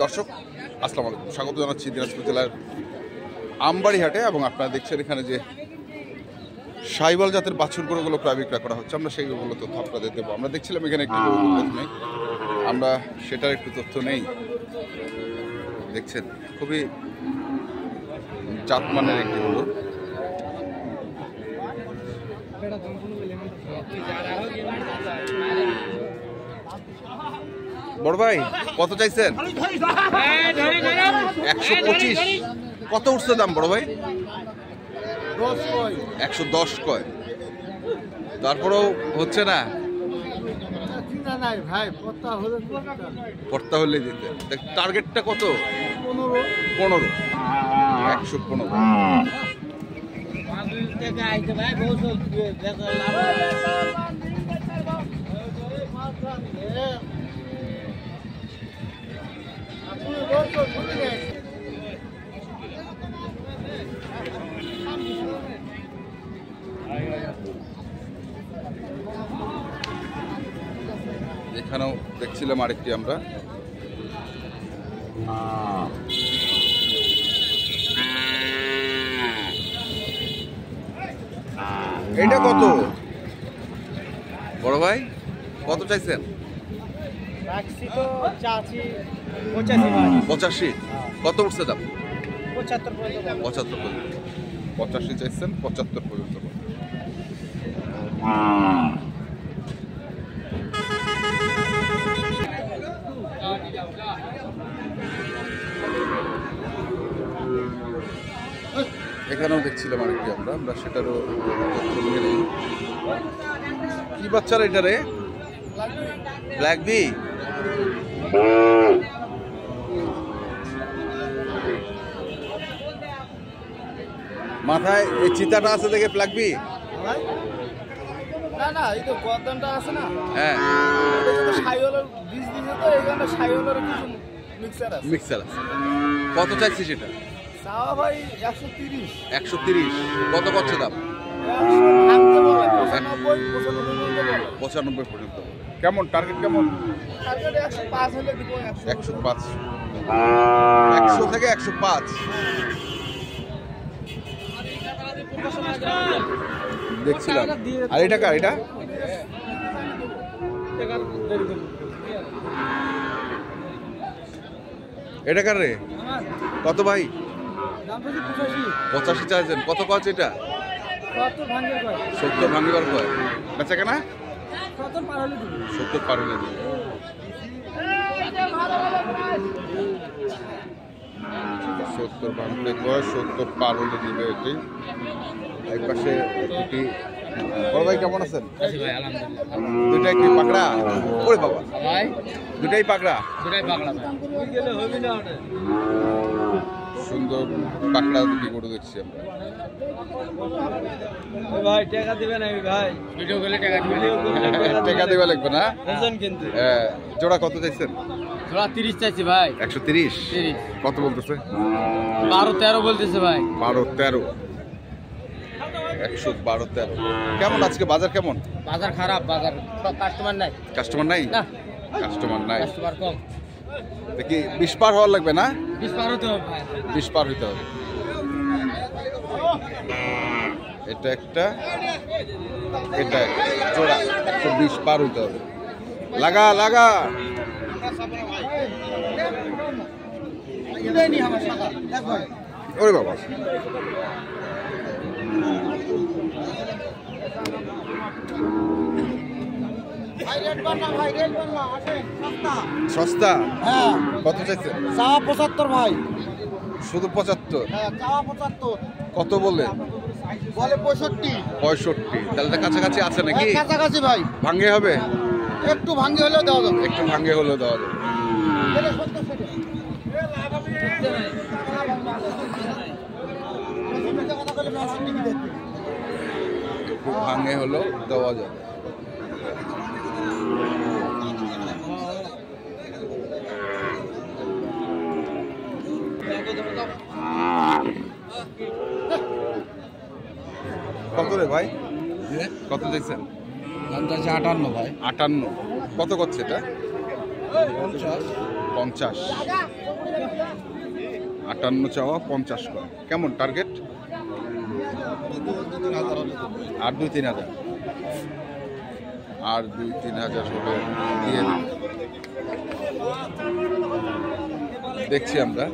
দর্শক আসসালামু আলাইকুম, স্বাগত জানাচ্ছি দিনাজপুর জেলার আমবাড়ি হাটে। এবং আপনারা দেখছেন এখানে যে সাইওয়াল জাতের বাছুর গরুগুলো প্রায় বিক্রয় করা হচ্ছে, আমরা সেইগুলো তথ্য আপনাদের দেবো। আমরা দেখছিলাম এখানে একটি গরু নেই, আমরা সেটার একটু তথ্য নেই। দেখছেন খুবই জাতমানের একটি গরু। বড় ভাই কত চাইছেন? 125। কত উঠছে দাম বড় ভাই? 110 কয়। তারপরেও হচ্ছে না, পড়তা হলে দিতে। টার্গেটটা কত? 15। 115। এখানেও দেখছিলাম আরেকটি আমরা। এটা কত বড় ভাই, কত চাইছেন? 85। কত উঠছে দাম? 75 পর্যন্ত। 85 চাইছেন, 75 পর্যন্ত। এখানেও দেখছিলাম আরেকটি আমরা সেটারও তথ্য নিয়ে নেই। কি বাচ্চারা এটা রে? Black B. মাথায় এই চিতাটা আছে দেখে ব্ল্যাক বি? না, এই তো গর্দনটা আছে না। হ্যাঁ, এটা তো সাইওয়ালের বীজ দিছে, তো এখানে সাইওয়ালের কিছু মিক্সার আছে। কত চাইছি সেটা? চাওয়া ভাই 130। 130। কত করছে দাম? 95 পর্যন্ত। কেমন টার্গেট? কেমন? 105 হলে দিব। 105। 100 থেকে 105। দেখছিলাম। আর এটা কার? এটা কার রে? কত ভাই? 85 চাইছেন। কত কচ এটা? 70 ভাঙিবার কয়। বেচা কেনা 70 পার হলে দিবে। 70 ভাঙতে কয়, 70 পার হলে দিবে। এটি এক পাশে দুটি। বড় ভাই কেমন আছেন? দুটাই কি পাকড়া? ওরে বাবা, দুটাই পাকড়া। সুন্দর পাকড়া দুটি গরু দেখছি আমরা। ভাই টাকা দিবেন? আমি ভাই ভিডিও করলে টাকা দিবা লাগবে না? কিন্তু জোড়া কত চাইছেন? জোড়া 30 চাইছি ভাই। 130। কত বলতেছে? 12-13 বলতেছে ভাই। 12-13। 112-13। কেমন আজকে বাজার? কেমন বাজার? খারাপ বাজার, কাস্টমার নাই। কাস্টমার নাই? না, কাস্টমার কম। দেখি 20 পার হওয়ার লাগবে না? 20 পার হতে হবে ভাই। 20 পার হইতে হবে। এটা একটা, এটা জোড়া 20 পার হইতে হবে। লাগা ওরে বাবা। সস্তা? হ্যাঁ। কত চাইছে? চাওয়া 75 ভাই। শুধু 75? হ্যাঁ, চাওয়া 75। কত বলে? বলে 65। 65। তাহলে কাছাকাছি আছে নাকি? কাছাকাছি ভাই। ভাঙ্গে হবে? একটু ভাঙ্গে হলেও দেওয়া যাবে। একটু ভাঙ্গে হলেও দেওয়া যাবে। একটু ভাঙ্গে হলেও দেওয়া যাবে। কত রে ভাই? কত দিচ্ছেন? দাম চাইছে 58 ভাই। 58। কত করছে এটা? 50। 50, 58 চাওয়া, 50 কয়। কেমন টার্গেট? আর 2-3 হাজার, আর 2-3 হাজার হলে দিয়ে দিন। দেখছি আমরা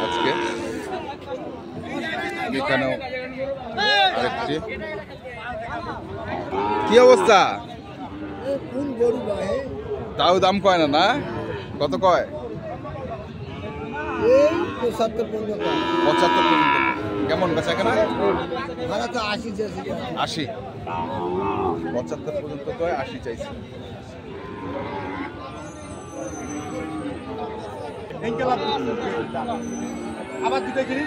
আজকে এখানেও আরেকটি। কি অবস্থা? তাও দাম কয় না, না কত কয়? 75 পর্যন্ত। 75 পর্যন্ত। কেমন বেচা কেনা? 80, 75 পর্যন্ত কয়, 80 চাইছে। আবার দুটো কিনি।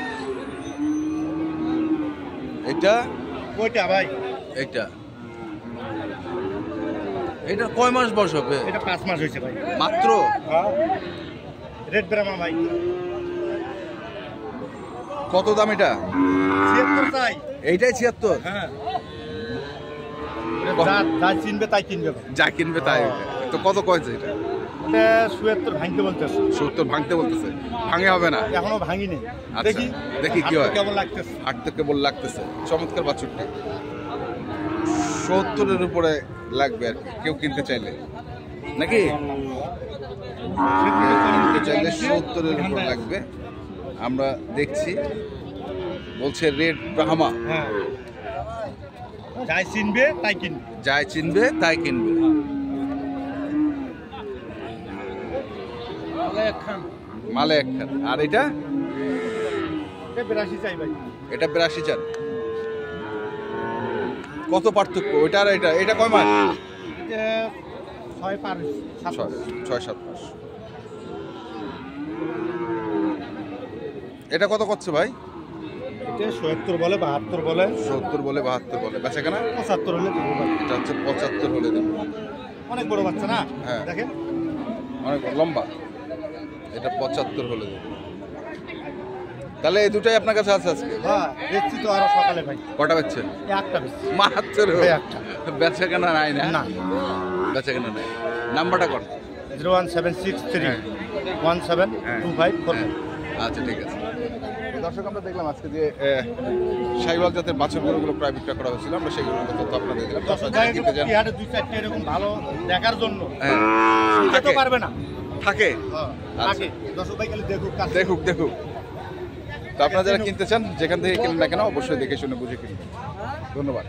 এটা কয়টা ভাই? এটা এটা কয় মাস বয়স হবে? এটা 5 মাস হয়েছে ভাই। মাত্র? হ্যাঁ, রেড ব্রাহ্মা ভাই। কত দাম এটা? 76 চাই। এইটাই 76? হ্যাঁ, যা চিনবে তাই কিনবে ভাই। যা কিনবে তাই। তো কত কয়েছে এটা? এটা 77 ভাঙতে বলতেছে। 70 ভাঙতে বলতেছে। ভাঙে হবে না এখনো ভাঙিনি। আচ্ছা, দেখি দেখি কি হয়। কেমন লাগতেছে। হাট তো কেবল লাগতেছে। চমৎকার বাছুরটি। 70-এর উপরে লাগবে আর কি, কেউ কিনতে চাইলে নাকি? কিনতে চাইলে 70-এর উপরে লাগবে। আমরা দেখছি, বলছে রেড ব্রাহ্মা। হ্যাঁ, যাই চিনবে তাই কিনবে। যাই চিনবে তাই কিনবে। মালে একখান। আর এটা? এটা 82 চাই ভাই। এটা 82 চান। কত পার্থক্য ওইটা আর এটা? এটা কয় মাস? এটা 6-7 মাস। এটা কত করছে ভাই? এটা 77 বলে, 72 বলে। 70 বলে, 72 বলে। বেচা কেনা 75 হলে দেবো ভাই। এটা হচ্ছে 75 হলে দেবো। অনেক বড় বাচ্চা না? হ্যাঁ। দেখেন অনেক লম্বা। এটা 75 হলে দেবো। তাহলে এই দুটাই আপনার কাছে আছে আজকে? হ্যাঁ, দেখছি তো আরো সকালে ভাই। কটা বেচছেন? একটা বেশি। মাত্র একটা। বেচা কেনা নাই না? না। বেচা কেনা নাই। নাম্বারটা কোন? 01763 172544। আচ্ছা, ঠিক আছে। দর্শক, আমরা দেখলাম আজকে যে শাহিওয়াল জাতের বাছুর গরুগুলো প্রায় বিক্রয় করা হয়েছিল। আমরা সেগুলো তথ্য আপনাদের দিলাম। হাটে 2-4টা এরকম ভালো দেখার জন্য হ্যাঁ, কিনতে তো পারবে না। থাকে। থাকে। দর্শক ভাই খালি দেখুক, কাছে দেখুক। তো আপনারা যারা কিনতে চান, যেখান থেকে কিনুন না কেন, অবশ্যই দেখে শুনে বুঝে কিনবেন। ধন্যবাদ।